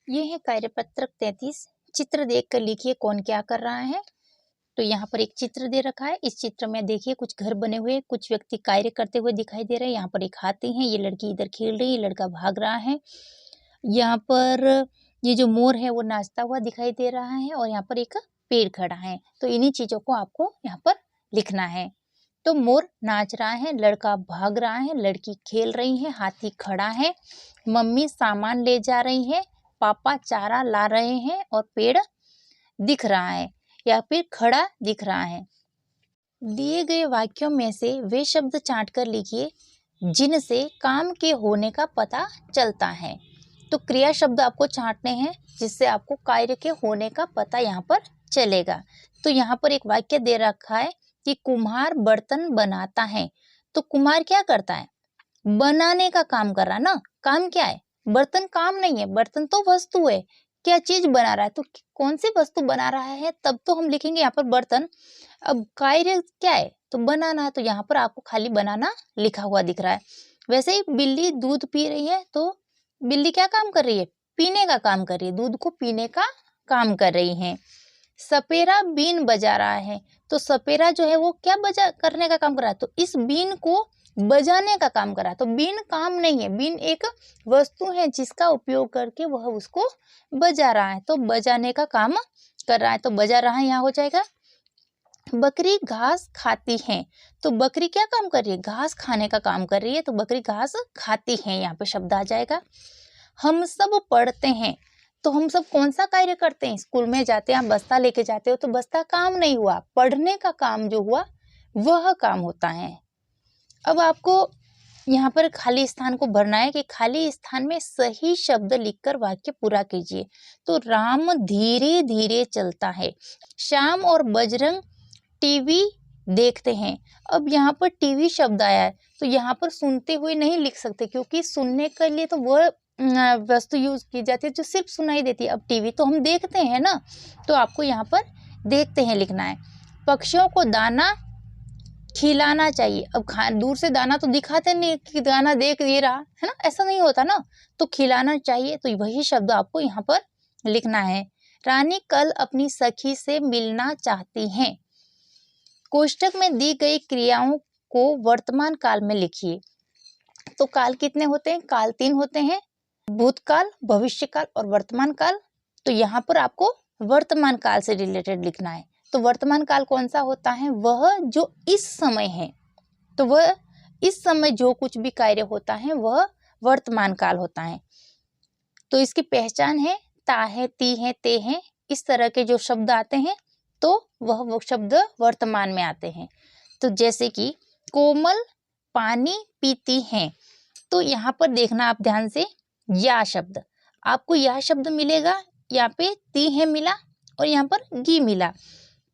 ये है कार्यपत्रक 33। चित्र देखकर लिखिए कौन क्या कर रहा है। तो यहाँ पर एक चित्र दे रखा है। इस चित्र में देखिए कुछ घर बने हुए, कुछ व्यक्ति कार्य करते हुए दिखाई दे रहे हैं। यहाँ पर एक हाथी है, ये लड़की इधर खेल रही है, लड़का भाग रहा है। यहाँ पर ये जो मोर है वो नाचता हुआ दिखाई दे रहा है और यहाँ पर एक पेड़ खड़ा है। तो इन्हीं चीजों को आपको यहाँ पर लिखना है। तो मोर नाच रहा है, लड़का भाग रहा है, लड़की खेल रही है, हाथी खड़ा है, मम्मी सामान ले जा रही है, पापा चारा ला रहे हैं और पेड़ दिख रहा है या फिर खड़ा दिख रहा है। दिए गए वाक्यों में से वे शब्द छांट कर लिखिए जिनसे काम के होने का पता चलता है। तो क्रिया शब्द आपको छांटने हैं जिससे आपको कार्य के होने का पता यहाँ पर चलेगा। तो यहाँ पर एक वाक्य दे रखा है कि कुम्हार बर्तन बनाता है। तो कुम्हार क्या करता है? बनाने का काम कर रहा है ना। काम क्या है? बर्तन काम नहीं है, बर्तन तो वस्तु है। क्या चीज बना रहा है? तो कौन सी वस्तु बना रहा है तब तो हम लिखेंगे यहाँ पर बर्तन। अब कार्य क्या है? तो बनाना है। तो यहाँ पर आपको खाली बनाना लिखा हुआ दिख रहा है। वैसे ही बिल्ली दूध पी रही है, तो बिल्ली क्या काम कर रही है? पीने का काम कर रही है, दूध को पीने का काम कर रही है। सपेरा बीन बजा रहा है। तो सपेरा जो है वो क्या बजा करने का काम कर रहा है? तो इस बीन को बजाने का काम कर रहा है। तो बीन काम नहीं है, बीन एक वस्तु है जिसका उपयोग करके वह उसको बजा रहा है। तो बजाने का काम कर रहा है, तो बजा रहा है यहाँ हो जाएगा। बकरी घास खाती है। तो बकरी क्या काम कर रही है? घास खाने का काम कर रही है। तो बकरी घास खाती है, यहाँ पे शब्द आ जाएगा। हम सब पढ़ते हैं। तो हम सब कौन सा कार्य करते हैं? स्कूल में जाते हैं, आप बस्ता लेके जाते हो, तो बस्ता काम नहीं हुआ, पढ़ने का काम जो हुआ वह काम होता है। अब आपको यहाँ पर खाली स्थान को भरना है कि खाली स्थान में सही शब्द लिखकर वाक्य पूरा कीजिए। तो राम धीरे धीरे चलता है। श्याम और बजरंग टीवी देखते हैं। अब यहाँ पर टीवी शब्द आया है, तो यहाँ पर सुनते हुए नहीं लिख सकते क्योंकि सुनने के लिए तो वह वस्तु यूज की जाती है जो सिर्फ सुनाई देती है। अब टीवी तो हम देखते हैं ना, तो आपको यहाँ पर देखते हैं लिखना है। पक्षियों को दाना खिलाना चाहिए। अब दूर से दाना तो दिखाते नहीं कि दाना देख ये रहा है ना, ऐसा नहीं होता ना। तो खिलाना चाहिए, तो वही शब्द आपको यहाँ पर लिखना है। रानी कल अपनी सखी से मिलना चाहती हैं। कोष्टक में दी गई क्रियाओं को वर्तमान काल में लिखिए। तो काल कितने होते हैं? काल 3 होते हैं, भूतकाल, भविष्यकाल और वर्तमान काल। तो यहाँ पर आपको वर्तमान काल से रिलेटेड लिखना है। तो वर्तमान काल कौन सा होता है? वह जो इस समय है। तो वह इस समय जो कुछ भी कार्य होता है वह वर्तमान काल होता है। तो इसकी पहचान है ता है, ती है, ते है, इस तरह के जो शब्द आते हैं तो वह शब्द वर्तमान में आते हैं। तो जैसे कि कोमल पानी पीती हैं। तो यहाँ पर देखना आप ध्यान से, या शब्द आपको यह शब्द मिलेगा, यहाँ पे ती है मिला और यहाँ पर गी मिला।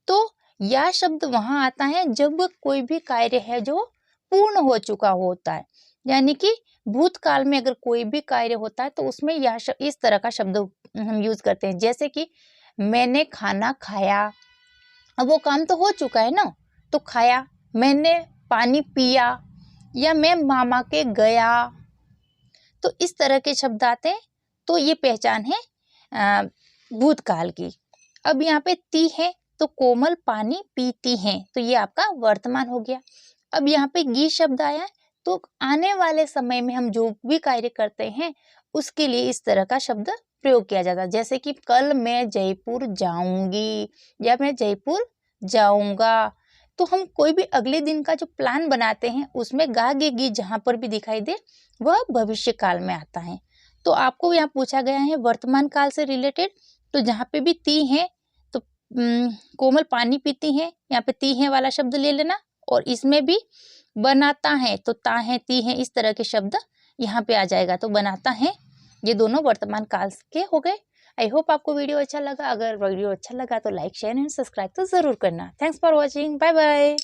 तो यह शब्द वहां आता है जब कोई भी कार्य है जो पूर्ण हो चुका होता है, यानी कि भूतकाल में अगर कोई भी कार्य होता है तो उसमें यह इस तरह का शब्द हम यूज करते हैं। जैसे कि मैंने खाना खाया, अब वो काम तो हो चुका है ना, तो खाया। मैंने पानी पिया, या मैं मामा के गया। तो इस तरह के शब्द आते हैं। तो ये पहचान है भूतकाल की। अब यहाँ पे ती है, तो कोमल पानी पीती हैं, तो ये आपका वर्तमान हो गया। अब यहाँ पे गी शब्द आया, तो आने वाले समय में हम जो भी कार्य करते हैं उसके लिए इस तरह का शब्द प्रयोग किया जाता है। जैसे कि कल मैं जयपुर जाऊंगी या मैं जयपुर जाऊंगा। तो हम कोई भी अगले दिन का जो प्लान बनाते हैं उसमें गा गे गी जहां पर भी दिखाई दे वह भविष्य काल में आता है। तो आपको यहाँ पूछा गया है वर्तमान काल से रिलेटेड, तो जहाँ पे भी ती है तो कोमल पानी पीती है, यहाँ पे ती है वाला शब्द ले लेना। और इसमें भी बनाता है, तो ता है ती है, इस तरह के शब्द यहाँ पे आ जाएगा। तो बनाता है, ये दोनों वर्तमान काल के हो गए। आई होप आपको वीडियो अच्छा लगा। अगर वीडियो अच्छा लगा तो लाइक, शेयर एंड सब्सक्राइब तो जरूर करना। Thanks for watching, bye bye.